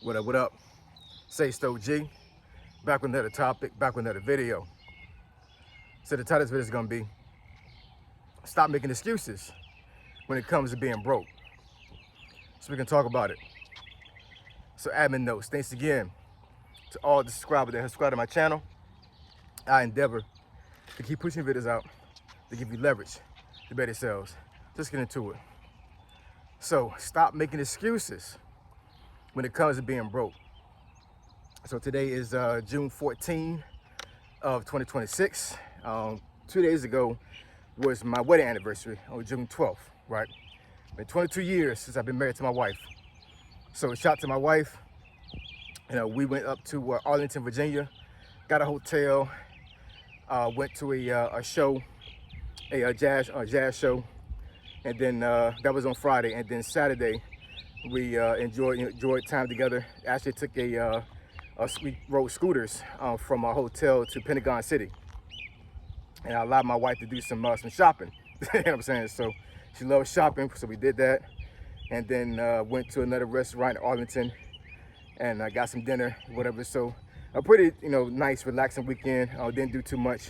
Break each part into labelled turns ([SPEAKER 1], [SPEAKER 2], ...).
[SPEAKER 1] What up, what up? Say Stowe G, back with another topic, back with another video. So the title of this video is gonna be, stop making excuses when it comes to being broke. So we can talk about it. So admin notes, thanks again to all the subscribers that have subscribed to my channel. I endeavor to keep pushing videos out to give you leverage to better sales. Just get into it. So stop making excuses when it comes to being broke. So today is June 14 of 2026. 2 days ago was my wedding anniversary on June 12th, right? Been 22 years since I've been married to my wife. So shout out to my wife. You know, we went up to Arlington, Virginia, got a hotel, went to a show, a jazz show, and then that was on Friday. And then Saturday, we enjoyed time together. Actually took we rode scooters from our hotel to Pentagon City, and I allowed my wife to do some shopping. You know what I'm saying? So she loves shopping, so we did that, and then went to another restaurant in Arlington, and I got some dinner, whatever. So a pretty nice, relaxing weekend. Didn't do too much.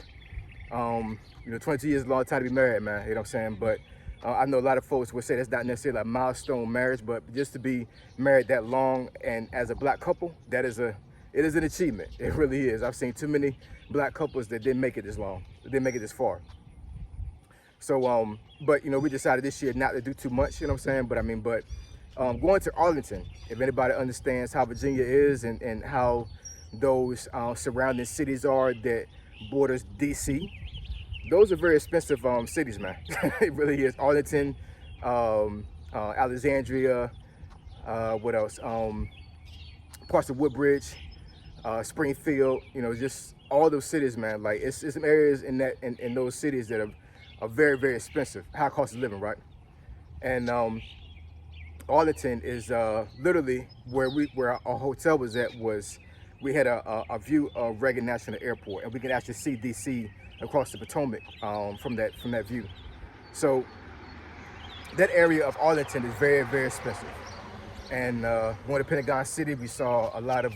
[SPEAKER 1] 22 years is a long time to be married, man. You know what I'm saying? But I know a lot of folks would say that's not necessarily a milestone marriage, but just to be married that long and as a black couple, it is an achievement. It really is. I've seen too many black couples that didn't make it this long, that didn't make it this far. So, but we decided this year not to do too much, you know what I'm saying? But going to Arlington, if anybody understands how Virginia is and how those surrounding cities are that borders DC, those are very expensive cities, man. It really is. Arlington, Alexandria, what else? Parts of Woodbridge, Springfield, just all those cities, man. Like it's some areas in those cities that are very, very expensive, high cost of living, right? And Arlington is literally where our hotel was at. We had a view of Reagan National Airport, and we could actually see DC across the Potomac from that view. So that area of Arlington is very, very expensive. And going to Pentagon City, we saw a lot of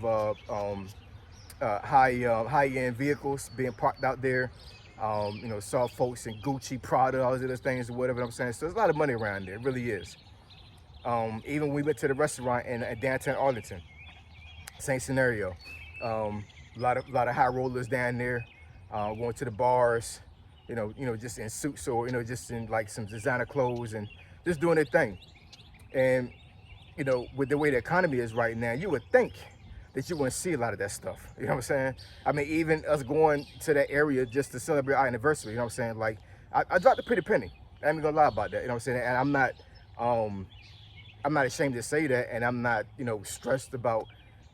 [SPEAKER 1] high-end vehicles being parked out there. Saw folks in Gucci, Prada, all those other things, or whatever I'm saying. So there's a lot of money around there. It really is. Even when we went to the restaurant in downtown Arlington, same scenario. A lot of high rollers down there, going to the bars, just in suits or just in like some designer clothes and just doing their thing. And with the way the economy is right now, you would think that you wouldn't see a lot of that stuff. You know what I'm saying? I mean, even us going to that area just to celebrate our anniversary, you know what I'm saying? Like, I dropped a pretty penny. I ain't gonna lie about that, you know what I'm saying? And I'm not ashamed to say that, and I'm not, stressed about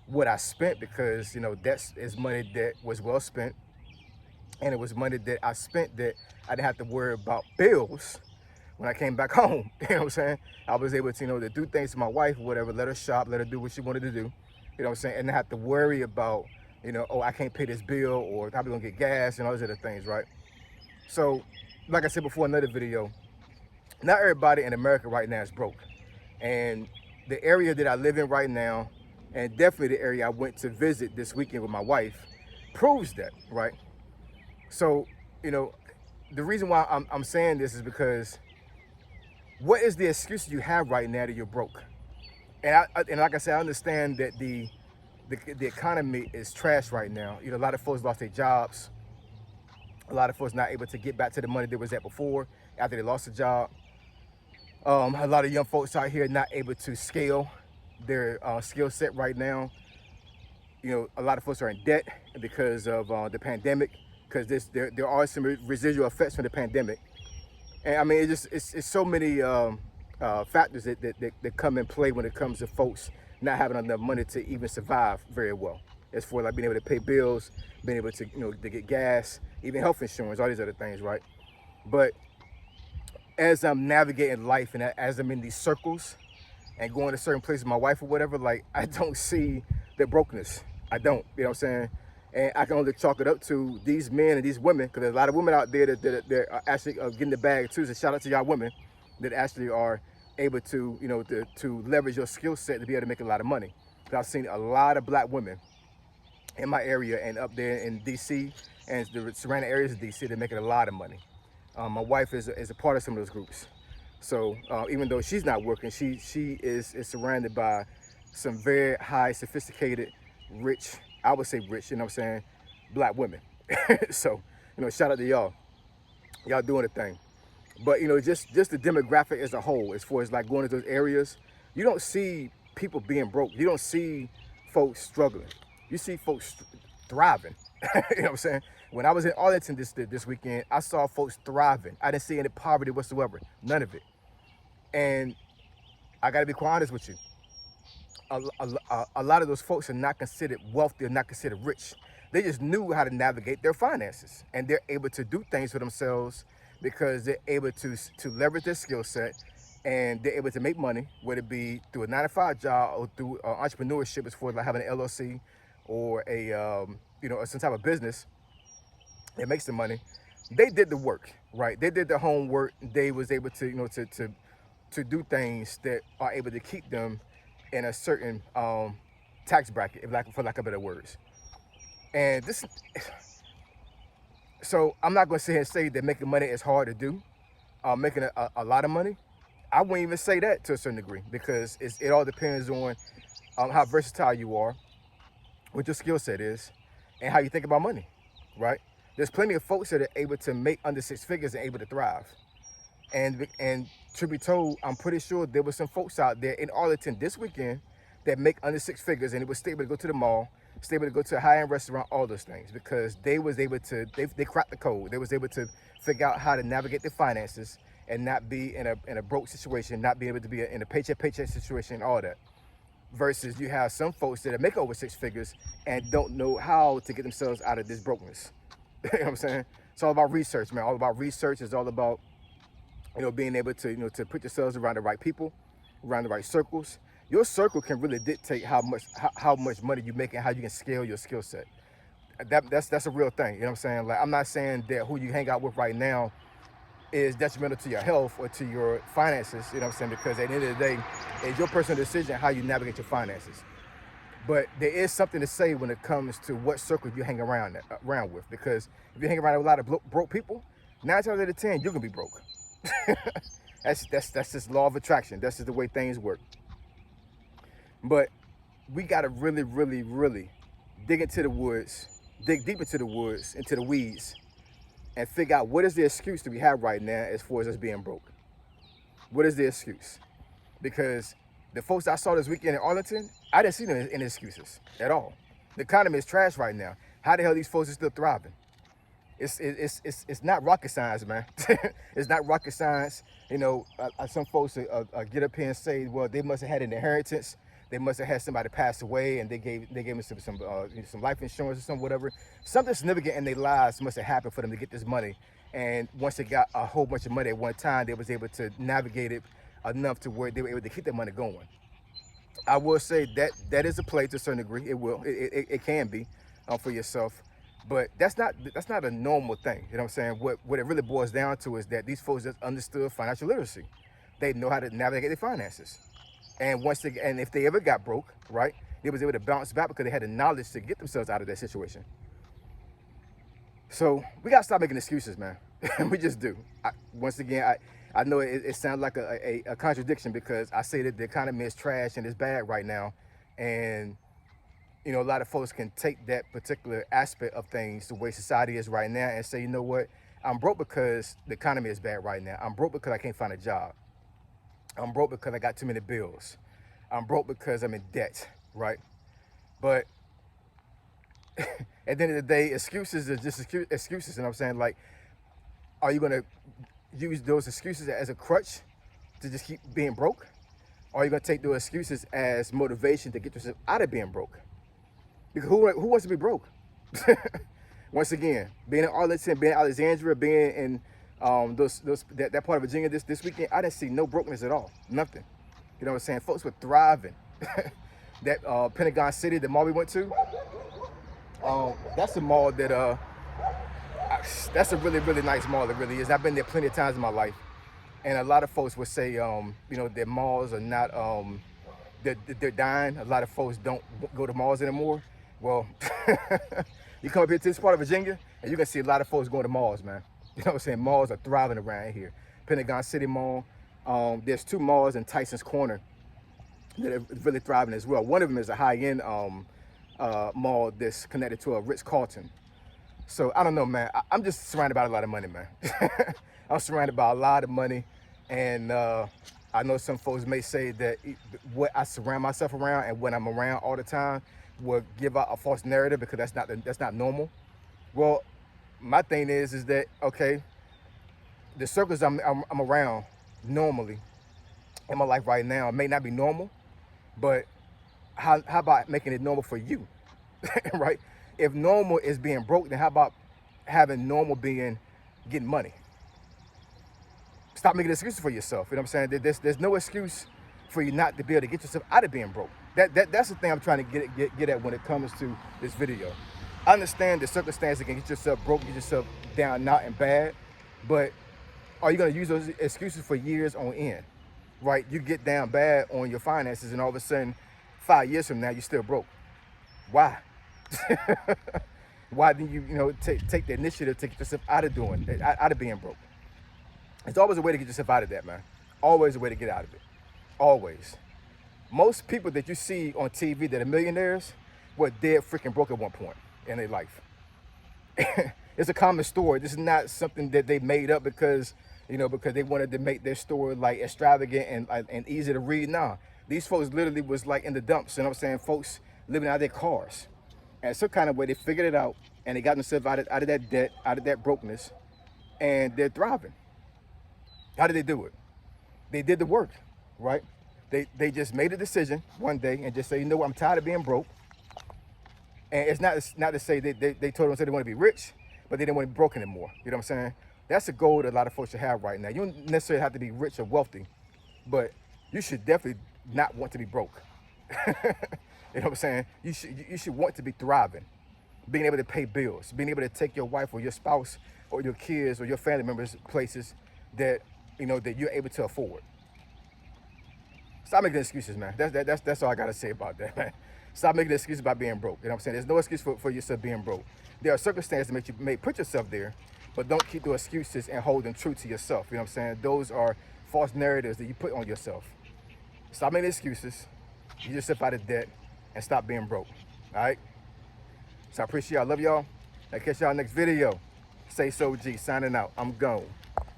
[SPEAKER 1] what I spent, because, that's money that was well spent, and it was money that I spent that I didn't have to worry about bills when I came back home. You know what I'm saying? I was able to, to do things to my wife or whatever, let her shop, let her do what she wanted to do. You know what I'm saying? And not have to worry about, oh, I can't pay this bill, or how we gonna get gas and all those other things, right? So, like I said before in another video, not everybody in America right now is broke. And the area that I live in right now, and definitely the area I went to visit this weekend with my wife, proves that, right? So, the reason why I'm saying this is because what is the excuse you have right now that you're broke? And like I said, I understand that the economy is trash right now. A lot of folks lost their jobs. A lot of folks not able to get back to the money they was at before after they lost a job. A lot of young folks out here not able to scale their skill set right now. A lot of folks are in debt because of the pandemic, because there are some residual effects from the pandemic. And I mean, it's so many factors that come in play when it comes to folks not having enough money to even survive very well. As for like being able to pay bills, being able to to get gas, even health insurance, all these other things, right? But as I'm navigating life and as I'm in these circles and going to certain places with my wife or whatever, like, I don't see the brokenness. I don't, you know what I'm saying? And I can only chalk it up to these men and these women, because there's a lot of women out there that are actually getting the bag too. So shout out to y'all women that actually are able to, to leverage your skill set to be able to make a lot of money. But I've seen a lot of black women in my area and up there in DC and the surrounding areas of DC. They're making a lot of money. My wife is a part of some of those groups. So even though she's not working, she is surrounded by some very high, sophisticated, rich, I would say rich, you know what I'm saying, black women. So, shout out to y'all. Y'all doing the thing. But, just the demographic as a whole, as far as like going to those areas, you don't see people being broke. You don't see folks struggling. You see folks thriving. You know what I'm saying? When I was in Arlington this weekend, I saw folks thriving. I didn't see any poverty whatsoever. None of it. And I got to be quite honest with you. A lot of those folks are not considered wealthy or not considered rich. They just knew how to navigate their finances, and they're able to do things for themselves because they're able to leverage their skill set, and they're able to make money, whether it be through a 9-to-5 job or through entrepreneurship, as far as like having an LLC or a some type of business that makes the money. They did the work, right? They did the homework. They was able to to do things that are able to keep them in a certain tax bracket, for lack of better words. And so I'm not going to sit here and say that making money is hard to do. Making a lot of money, I wouldn't even say that to a certain degree, because it all depends on how versatile you are, what your skill set is, and how you think about money, right? There's plenty of folks that are able to make under 6 figures and able to thrive. And to be told, I'm pretty sure there were some folks out there in Arlington this weekend that make under 6 figures, and it was able to go to the mall, stay able to go to a high-end restaurant, all those things, because they was able to, they cracked the code. They was able to figure out how to navigate their finances and not be in a broke situation, not be able to be in a paycheck situation, all that. Versus you have some folks that make over 6 figures and don't know how to get themselves out of this brokenness. You know what I'm saying? It's all about research, man. All about research. It's all about, being able to, to put yourselves around the right people, around the right circles. Your circle can really dictate how much money you make and how you can scale your skill set. That's a real thing. You know what I'm saying? Like, I'm not saying that who you hang out with right now is detrimental to your health or to your finances. You know what I'm saying? Because at the end of the day, it's your personal decision how you navigate your finances. But there is something to say when it comes to what circle you hang around with. Because if you hang around with a lot of broke people, 9 times out of 10, you're gonna be broke. That's just law of attraction. That's just the way things work. But we gotta really, really, really dig deep into the woods, into the weeds, and figure out what is the excuse that we have right now as far as us being broke. What is the excuse? Because the folks I saw this weekend in Arlington, I didn't see them in excuses at all. The economy is trash right now. How the hell these folks are still thriving? It's not rocket science, man. It's not rocket science. Some folks get up here and say, well, they must have had an inheritance. They must have had somebody pass away, and they gave them some life insurance or some whatever. Something significant in their lives must have happened for them to get this money. And once they got a whole bunch of money at one time, they was able to navigate it enough to where they were able to keep their money going. I will say that is a play to a certain degree. It can be for yourself, but that's not a normal thing. You know what I'm saying? What it really boils down to is that these folks just understood financial literacy. They know how to navigate their finances. And if they ever got broke, right, they was able to bounce back because they had the knowledge to get themselves out of that situation. So we gotta stop making excuses, man. We just do. I know it sounds like a contradiction, because I say that the economy is trash and it's bad right now, and a lot of folks can take that particular aspect of things, the way society is right now, and say, you know what, I'm broke because the economy is bad right now. I'm broke because I can't find a job. I'm broke because I got too many bills. I'm broke because I'm in debt, right? But at the end of the day, excuses are just excuses. You know what I'm saying? Like, are you going to use those excuses as a crutch to just keep being broke? Or are you going to take those excuses as motivation to get yourself out of being broke? Because who wants to be broke? Once again, being in Arlington, being in Alexandria, being in that part of Virginia this weekend, I didn't see no brokenness at all. Nothing. You know what I'm saying? Folks were thriving. That Pentagon City, the mall we went to, that's a mall that that's a really, really nice mall. It really is. I've been there plenty of times in my life, and a lot of folks would say, that malls are not they're dying. A lot of folks don't go to malls anymore. Well, you come up here to this part of Virginia, and you can see a lot of folks going to malls, man. You know what I'm saying? Malls are thriving around here. Pentagon City Mall. There's 2 malls in Tyson's Corner that are really thriving as well. One of them is a high-end mall that's connected to a Ritz-Carlton. So I don't know, man. I'm just surrounded by a lot of money, man. I'm surrounded by a lot of money, and I know some folks may say that what I surround myself around and what I'm around all the time will give out a false narrative, because that's not normal. Well, my thing is that, okay, the circles I'm around normally in my life right now may not be normal, but how about making it normal for you, right? If normal is being broke, then how about having normal being getting money? Stop making excuses for yourself. You know what I'm saying? There's no excuse for you not to be able to get yourself out of being broke. That's the thing I'm trying to get at when it comes to this video. I understand the circumstances can get yourself broke, get yourself down and out and bad, but are you going to use those excuses for years on end? Right? You get down bad on your finances, and all of a sudden, 5 years from now, you're still broke. Why? Why didn't you take the initiative to get yourself out of being broke? It's always a way to get yourself out of that, man. Always a way to get out of it. Always. Most people that you see on TV that are millionaires were dead freaking broke at one point in their life. It's a common story. This is not something that they made up because they wanted to make their story like extravagant and easy to read. Nah, these folks literally was like in the dumps. You know what I'm saying? Folks living out of their cars. And some kind of way they figured it out, and they got themselves out of that debt, out of that brokenness, and they're thriving. How did they do it? They did the work, right? They just made a decision one day and just say, you know what, I'm tired of being broke. And it's not to say they told them they want to be rich, but they didn't want to be broke anymore. You know what I'm saying? That's a goal that a lot of folks should have right now. You don't necessarily have to be rich or wealthy, but you should definitely not want to be broke. You know what I'm saying? You should want to be thriving, being able to pay bills, being able to take your wife or your spouse or your kids or your family members places that you're able to afford. Stop making excuses, man. That's all I gotta say about that, man. Stop making excuses about being broke. You know what I'm saying? There's no excuse for yourself being broke. There are circumstances that you may put yourself there, but don't keep those excuses and hold them true to yourself. You know what I'm saying? Those are false narratives that you put on yourself. Stop making excuses, get yourself out of debt, and stop being broke. All right? So I appreciate y'all. I love y'all. I'll catch y'all next video. Say So G, signing out. I'm gone.